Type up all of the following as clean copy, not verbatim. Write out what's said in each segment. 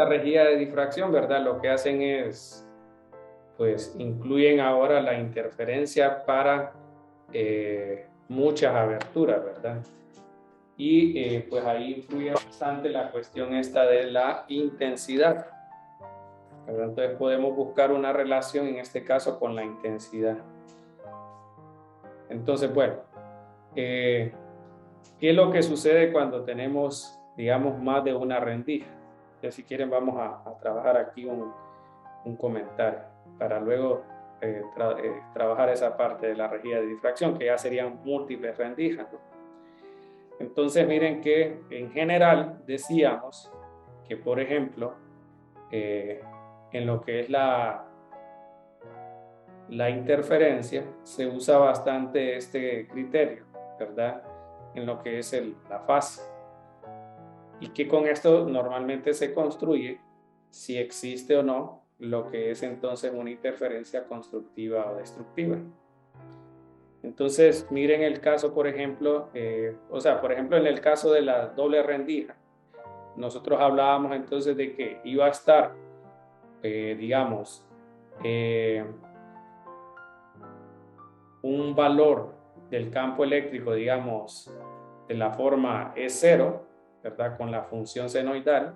esta rejilla de difracción, ¿verdad? Lo que hacen es, pues, incluyen ahora la interferencia para muchas aberturas, ¿verdad? Y pues ahí influye bastante la cuestión esta de la intensidad, ¿verdad? Entonces podemos buscar una relación en este caso con la intensidad. Entonces, bueno, ¿qué es lo que sucede cuando tenemos, digamos, más de una rendija? Entonces, si quieren, vamos a trabajar aquí un comentario para luego trabajar esa parte de la rejilla de difracción, que ya serían múltiples rendijas, ¿no? Entonces, miren que en general decíamos que, por ejemplo, en lo que es la interferencia, se usa bastante este criterio, ¿verdad? En lo que es la fase. Y que con esto normalmente se construye si existe o no lo que es entonces una interferencia constructiva o destructiva. Entonces, miren el caso, por ejemplo, por ejemplo, en el caso de la doble rendija, nosotros hablábamos entonces de que iba a estar, digamos, un valor del campo eléctrico, digamos, de la forma E0, ¿verdad? Con la función senoidal,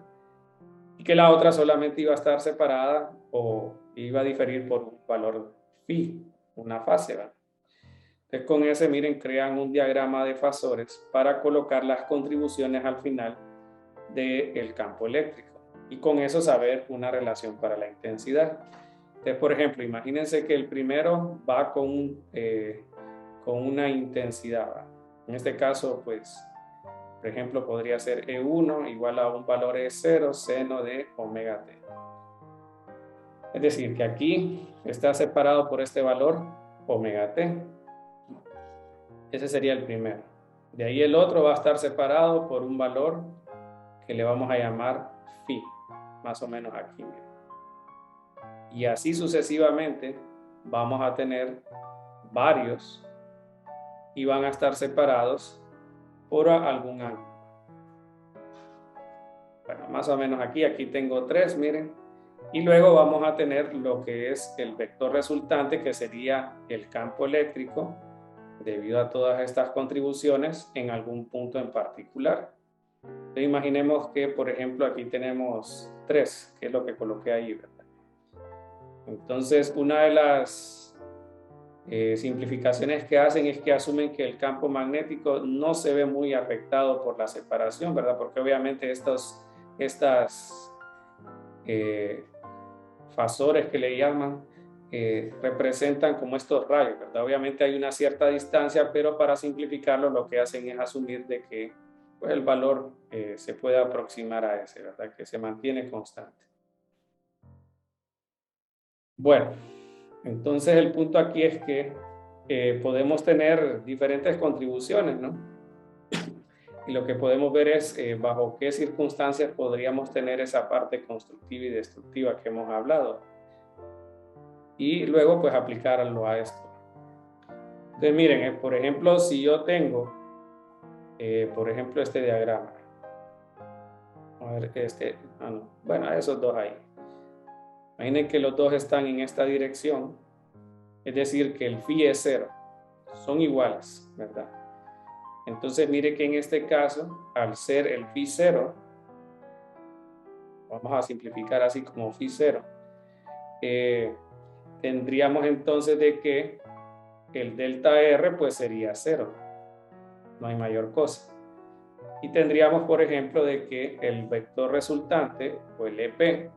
y que la otra solamente iba a estar separada o iba a diferir por un valor phi, una fase, ¿verdad? Entonces con ese, miren, crean un diagrama de fasores para colocar las contribuciones al final del campo eléctrico y con eso saber una relación para la intensidad. Entonces, por ejemplo, imagínense que el primero va con una intensidad, ¿verdad? En este caso, pues, por ejemplo, podría ser E1 igual a un valor E0 seno de omega t. Es decir, que aquí está separado por este valor omega t. Ese sería el primero. De ahí el otro va a estar separado por un valor que le vamos a llamar phi, más o menos aquí. Y así sucesivamente vamos a tener varios y van a estar separados por algún ángulo. Bueno, más o menos aquí tengo tres, miren. Y luego vamos a tener lo que es el vector resultante, que sería el campo eléctrico, debido a todas estas contribuciones en algún punto en particular. Entonces, imaginemos que, por ejemplo, aquí tenemos 3, que es lo que coloqué ahí, ¿verdad? Entonces, una de las simplificaciones que hacen es que asumen que el campo magnético no se ve muy afectado por la separación, ¿verdad? Porque obviamente estas fasores que le llaman representan como estos rayos, ¿verdad? Obviamente hay una cierta distancia, pero para simplificarlo lo que hacen es asumir de que pues, el valor se puede aproximar a ese, ¿verdad? Que se mantiene constante. Bueno, entonces el punto aquí es que podemos tener diferentes contribuciones, ¿no? Y lo que podemos ver es bajo qué circunstancias podríamos tener esa parte constructiva y destructiva que hemos hablado. Y luego pues aplicarlo a esto. Entonces miren, por ejemplo, si yo tengo, por ejemplo, este diagrama. A ver, bueno, esos dos ahí. Imaginen que los dos están en esta dirección, es decir, que el phi es 0. Son iguales, ¿verdad? Entonces mire que en este caso, al ser el phi 0, vamos a simplificar así como phi 0, tendríamos entonces de que el delta R pues sería 0. No hay mayor cosa. Y tendríamos, por ejemplo, de que el vector resultante, o el EP,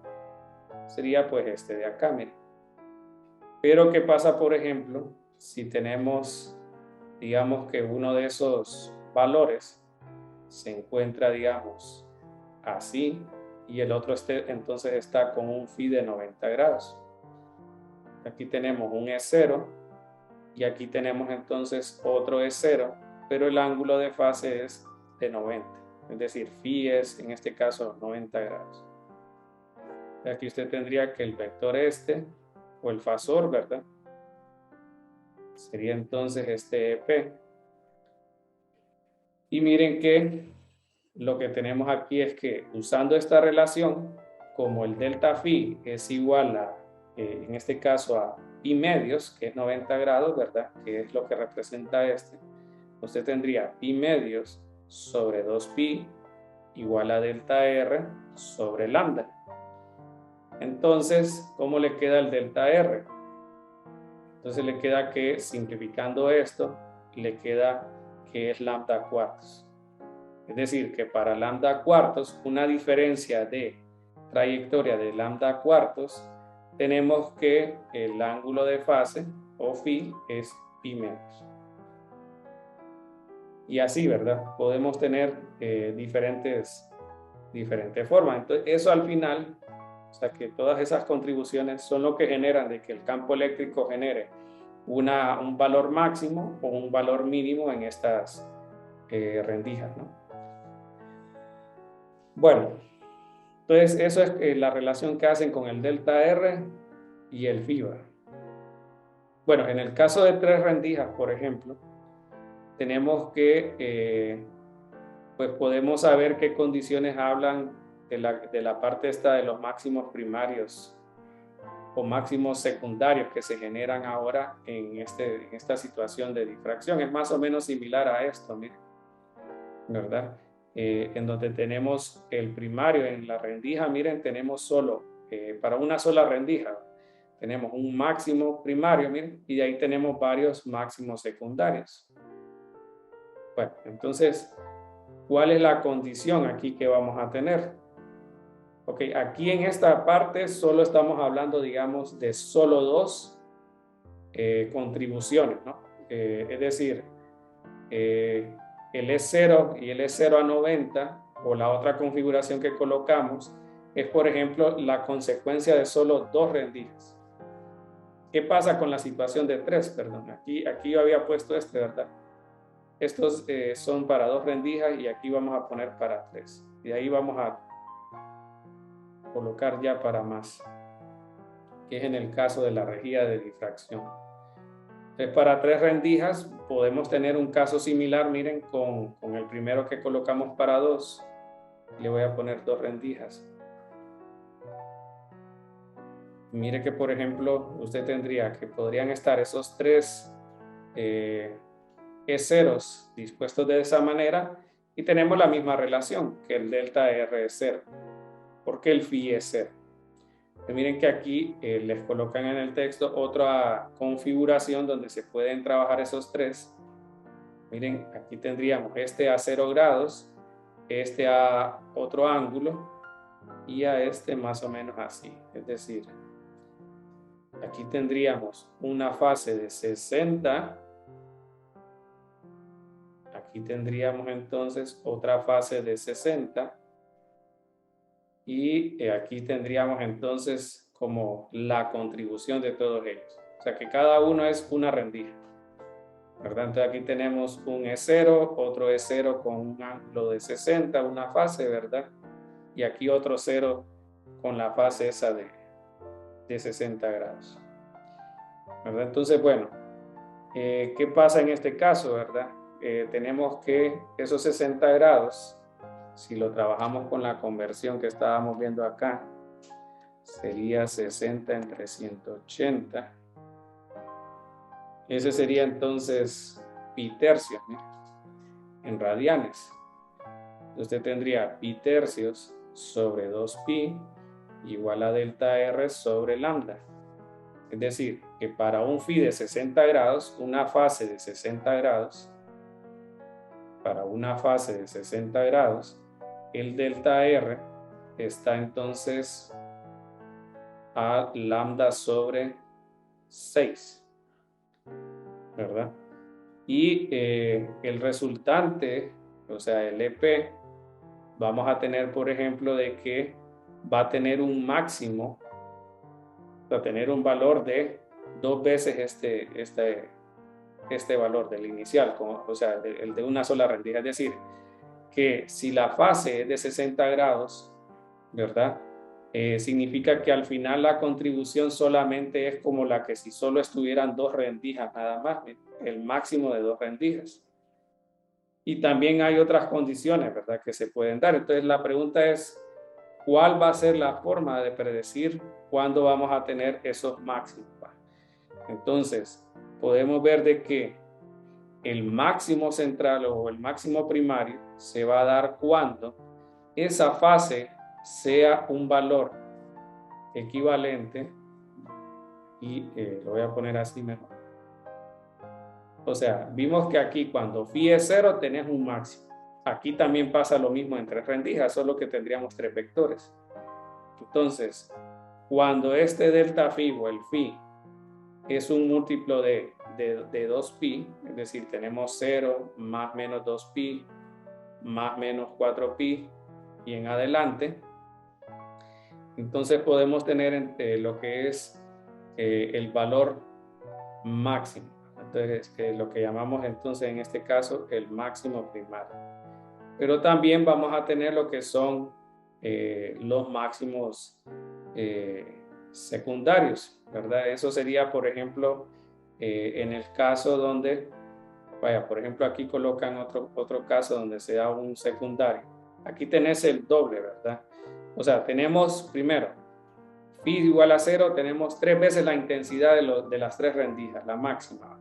sería pues este de acá, miren. Pero ¿qué pasa, por ejemplo, si tenemos, digamos que uno de esos valores se encuentra, digamos, así, y el otro entonces está con un phi de 90 grados? Aquí tenemos un E0 y aquí tenemos entonces otro E0, pero el ángulo de fase es de 90, es decir, phi es en este caso 90 grados. Aquí usted tendría que el vector o el fasor, ¿verdad? Sería entonces este EP. Y miren que lo que tenemos aquí es que usando esta relación, como el delta phi es igual a, en este caso, a pi medios, que es 90 grados, ¿verdad? Que es lo que representa este. Usted tendría pi medios sobre 2pi igual a delta R sobre lambda. Entonces, ¿cómo le queda el delta R? Entonces le queda que, simplificando esto, le queda que es lambda cuartos. Es decir, que para lambda cuartos, una diferencia de trayectoria de lambda cuartos, tenemos que el ángulo de fase, o phi, es pi medios. Y así, ¿verdad? Podemos tener diferentes formas. Entonces, eso al final, o sea, que todas esas contribuciones son lo que generan de que el campo eléctrico genere un valor máximo o un valor mínimo en estas rendijas, ¿no? Bueno, entonces eso es la relación que hacen con el delta R y el phi. Bueno, en el caso de 3 rendijas, por ejemplo, tenemos que, pues podemos saber qué condiciones hablan de la parte esta de los máximos primarios o máximos secundarios que se generan ahora en esta situación de difracción. Es más o menos similar a esto, miren, ¿verdad? En donde tenemos el primario en la rendija, miren, tenemos solo, para una sola rendija, tenemos un máximo primario, miren, y de ahí tenemos varios máximos secundarios. Bueno, entonces, ¿cuál es la condición aquí que vamos a tener? Ok, aquí en esta parte solo estamos hablando, digamos, de solo 2 contribuciones, ¿no? Es decir, el E0 y el E0 a 90, o la otra configuración que colocamos, es, por ejemplo, la consecuencia de solo 2 rendijas. ¿Qué pasa con la situación de 3? Perdón, aquí yo había puesto ¿verdad? Estos son para 2 rendijas y aquí vamos a poner para 3. Y ahí vamos a colocar ya para más, que es en el caso de la rejilla de difracción. Entonces, para 3 rendijas podemos tener un caso similar, miren, con el primero que colocamos para 2. Le voy a poner 2 rendijas. Mire que, por ejemplo, usted tendría que podrían estar esos 3 E0s dispuestos de esa manera y tenemos la misma relación, que el delta R es 0, porque el phi es 0. Miren que aquí les colocan en el texto otra configuración donde se pueden trabajar esos 3. Miren, aquí tendríamos este a 0 grados, este a otro ángulo y a este más o menos así. Es decir, aquí tendríamos una fase de 60. Aquí tendríamos entonces otra fase de 60. Y aquí tendríamos entonces como la contribución de todos ellos. O sea que cada uno es una rendija, ¿verdad? Entonces aquí tenemos un E0, otro E0 con un ángulo de 60, una fase, ¿verdad? Y aquí otro 0 con la fase esa de 60 grados, ¿verdad? Entonces, bueno, ¿qué pasa en este caso, verdad? Tenemos que esos 60 grados, si lo trabajamos con la conversión que estábamos viendo acá, sería 60 entre 180. Ese sería entonces pi tercios, ¿no? En radianes. Usted tendría pi tercios sobre 2pi igual a delta R sobre lambda. Es decir, que para un phi de 60 grados, una fase de 60 grados, para una fase de 60 grados, el delta R está entonces a lambda sobre 6, ¿verdad? Y el resultante, o sea, el EP, vamos a tener, por ejemplo, de que va a tener un máximo, va a tener un valor de 2 veces este valor del inicial, o sea, el de una sola rendija. Es decir, que si la fase es de 60 grados, ¿verdad? Significa que al final la contribución solamente es como la que si solo estuvieran 2 rendijas nada más, el máximo de 2 rendijas. Y también hay otras condiciones, ¿verdad? Que se pueden dar. Entonces la pregunta es, ¿cuál va a ser la forma de predecir cuándo vamos a tener esos máximos? Entonces, podemos ver de que el máximo central o el máximo primario se va a dar cuando esa fase sea un valor equivalente, y lo voy a poner así mejor. O sea, vimos que aquí cuando phi es 0 tenés un máximo. Aquí también pasa lo mismo en tres rendijas, solo que tendríamos tres vectores. Entonces, cuando este delta phi o el phi es un múltiplo de 2pi, es decir, tenemos 0 más menos 2pi más menos 4pi y en adelante, entonces podemos tener lo que es el valor máximo. Entonces, lo que llamamos entonces en este caso el máximo primario. Pero también vamos a tener lo que son los máximos secundarios, ¿verdad? Eso sería, por ejemplo, en el caso donde, vaya, por ejemplo, aquí colocan otro caso donde se da un secundario. Aquí tenés el doble, ¿verdad? O sea, tenemos primero, phi igual a 0, tenemos 3 veces la intensidad de las tres rendijas, la máxima.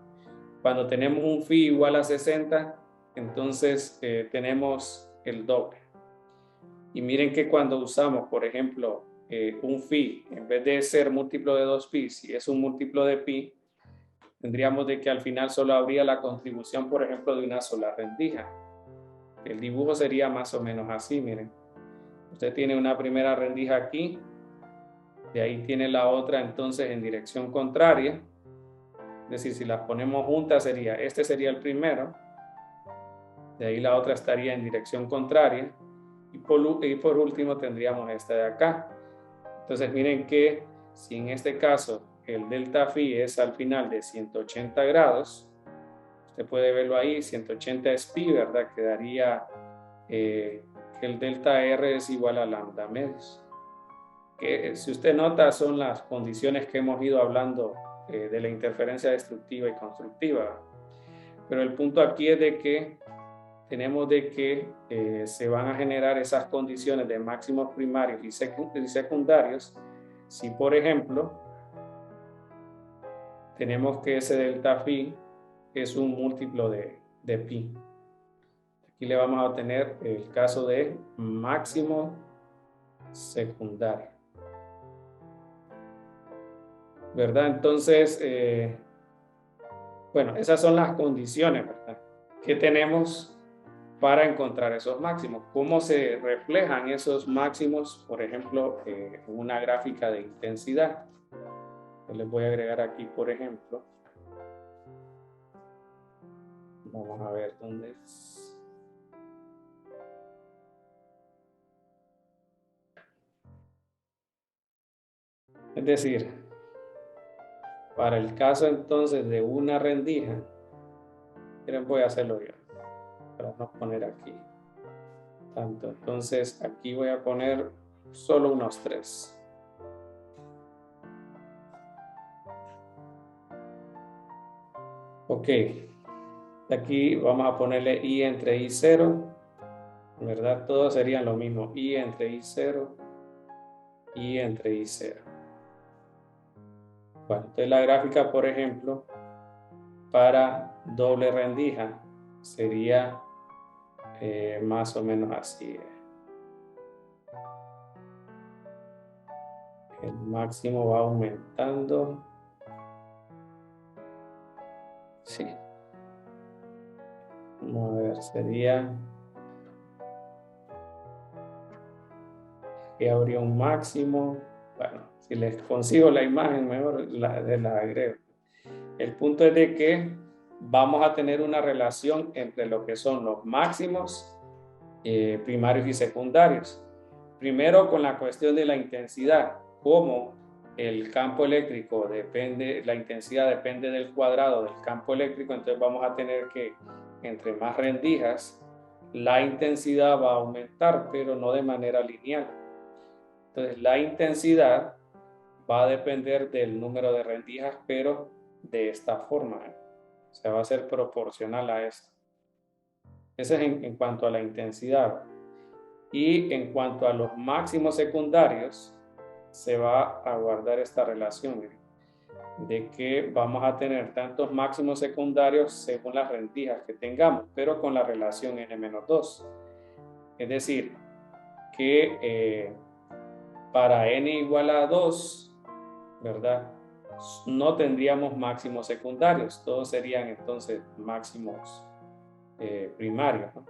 Cuando tenemos un phi igual a 60, entonces tenemos el doble. Y miren que cuando usamos, por ejemplo, un phi, en vez de ser múltiplo de 2pi, si es un múltiplo de pi, tendríamos de que al final solo habría la contribución, por ejemplo, de una sola rendija. El dibujo sería más o menos así, miren. Usted tiene una primera rendija aquí, de ahí tiene la otra entonces en dirección contraria. Es decir, si las ponemos juntas este sería el primero, de ahí la otra estaría en dirección contraria, y por último tendríamos esta de acá. Entonces miren que si en este caso el delta phi es al final de 180 grados, usted puede verlo ahí, 180 es pi, ¿verdad? Quedaría que el delta R es igual a lambda medios. Que si usted nota son las condiciones que hemos ido hablando de la interferencia destructiva y constructiva. Pero el punto aquí es de que tenemos de que se van a generar esas condiciones de máximos primarios y secundarios si, por ejemplo, tenemos que ese delta phi es un múltiplo de pi. Aquí le vamos a tener el caso de máximo secundario, ¿verdad? Entonces, bueno, esas son las condiciones, ¿verdad?, que tenemos para encontrar esos máximos. ¿Cómo se reflejan esos máximos, por ejemplo, en una gráfica de intensidad? Yo les voy a agregar aquí, por ejemplo. Vamos a ver dónde es. Es decir, para el caso entonces de una rendija, miren, voy a hacerlo yo, para no poner aquí tanto. Entonces aquí voy a poner solo unos 3. Ok, aquí vamos a ponerle i entre i0, ¿verdad? Todos serían lo mismo, i entre i0, i entre i0. Bueno, entonces la gráfica, por ejemplo, para doble rendija sería más o menos así. El máximo va aumentando. Sí. Vamos a ver, sería que habría un máximo. Bueno, si les consigo la imagen, mejor la agrego. El punto es de que vamos a tener una relación entre lo que son los máximos primarios y secundarios. Primero con la cuestión de la intensidad, como el campo eléctrico depende, la intensidad depende del cuadrado del campo eléctrico, entonces vamos a tener que entre más rendijas, la intensidad va a aumentar, pero no de manera lineal. Entonces la intensidad va a depender del número de rendijas, pero de esta forma, o sea, va a ser proporcional a esto. Ese es en cuanto a la intensidad. Y en cuanto a los máximos secundarios, se va a guardar esta relación, miren, de que vamos a tener tantos máximos secundarios según las rendijas que tengamos, pero con la relación n-2. Es decir, que para n igual a 2, ¿verdad? No tendríamos máximos secundarios, todos serían entonces máximos primarios, ¿no?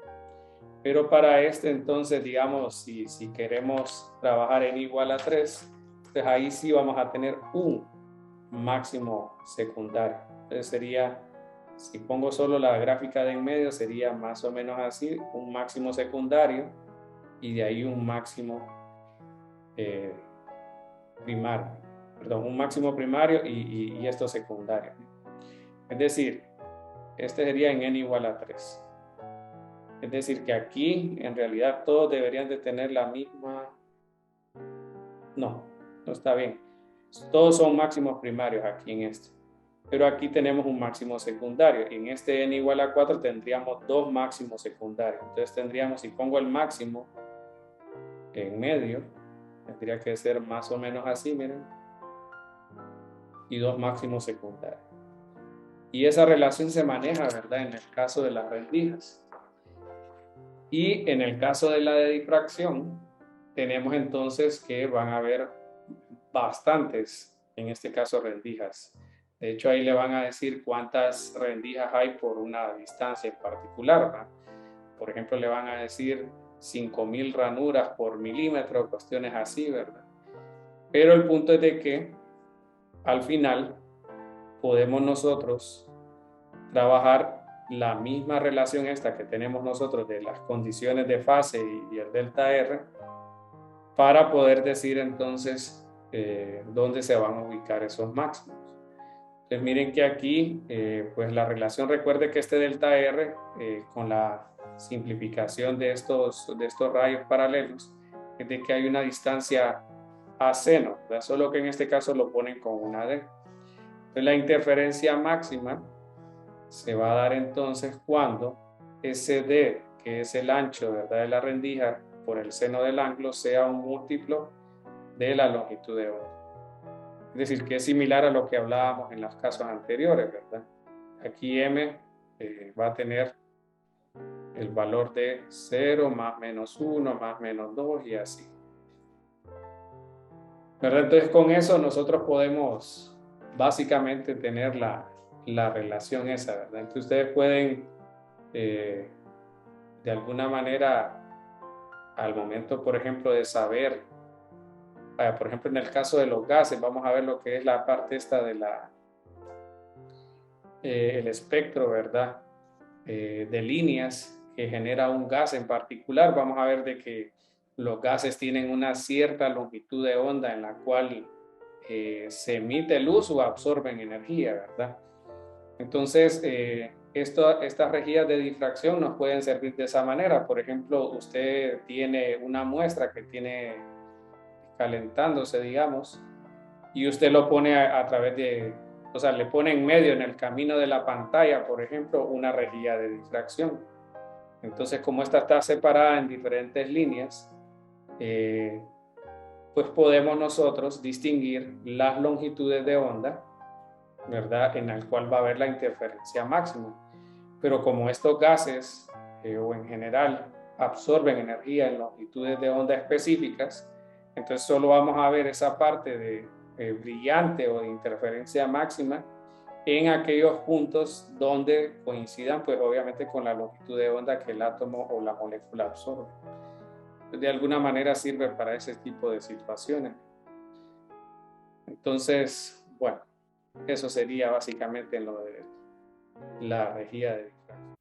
Pero para este entonces, digamos, si queremos trabajar n igual a 3, pues ahí sí vamos a tener un máximo secundario. Entonces sería, si pongo solo la gráfica de en medio, sería más o menos así, un máximo secundario y de ahí un máximo primario, perdón, un máximo primario y esto secundario. Es decir, este sería en n igual a 3. Es decir, que aquí en realidad todos deberían de tener la misma... No, no está bien. Todos son máximos primarios aquí en este. Pero aquí tenemos un máximo secundario. En este n igual a 4 tendríamos dos máximos secundarios. Entonces tendríamos, si pongo el máximo en medio, tendría que ser más o menos así, miren. Y dos máximos secundarios. Y esa relación se maneja, ¿verdad? En el caso de las rendijas. Y en el caso de la de difracción, tenemos entonces que van a haber bastantes, en este caso, rendijas. De hecho, ahí le van a decir cuántas rendijas hay por una distancia en particular, ¿verdad? Por ejemplo, le van a decir 5.000 ranuras por milímetro, cuestiones así, ¿verdad? Pero el punto es de que al final podemos nosotros trabajar la misma relación esta que tenemos nosotros de las condiciones de fase y el delta R para poder decir entonces dónde se van a ubicar esos máximos. Entonces miren que aquí pues la relación, recuerde que este delta R con la simplificación de estos rayos paralelos es de que hay una distancia a seno, ¿verdad? Solo que en este caso lo ponen con una D. Entonces la interferencia máxima se va a dar entonces cuando ese D, que es el ancho, ¿verdad?, de la rendija por el seno del ángulo, sea un múltiplo de la longitud de onda. Es decir, que es similar a lo que hablábamos en los casos anteriores, ¿verdad? Aquí M va a tener el valor de 0 más menos 1 más menos 2 y así, ¿verdad? Entonces con eso nosotros podemos básicamente tener la relación esa, ¿verdad? Entonces ustedes pueden de alguna manera al momento, por ejemplo, de saber, por ejemplo, en el caso de los gases, vamos a ver lo que es la parte esta de el espectro, ¿verdad? De líneas que genera un gas en particular. Vamos a ver de que los gases tienen una cierta longitud de onda en la cual se emite luz o absorben energía, ¿verdad? Entonces, estas rejillas de difracción nos pueden servir de esa manera. Por ejemplo, usted tiene una muestra que tiene calentándose, digamos, y usted lo pone a través de, o sea, le pone en medio, en el camino de la pantalla, por ejemplo, una rejilla de difracción. Entonces, como esta está separada en diferentes líneas, pues podemos nosotros distinguir las longitudes de onda, ¿verdad?, en el cual va a haber la interferencia máxima. Pero como estos gases o en general absorben energía en longitudes de onda específicas, entonces solo vamos a ver esa parte de brillante o de interferencia máxima en aquellos puntos donde coincidan, pues obviamente con la longitud de onda que el átomo o la molécula absorbe. Entonces, de alguna manera sirve para ese tipo de situaciones. Entonces, bueno, eso sería básicamente lo de la rejilla de difracción.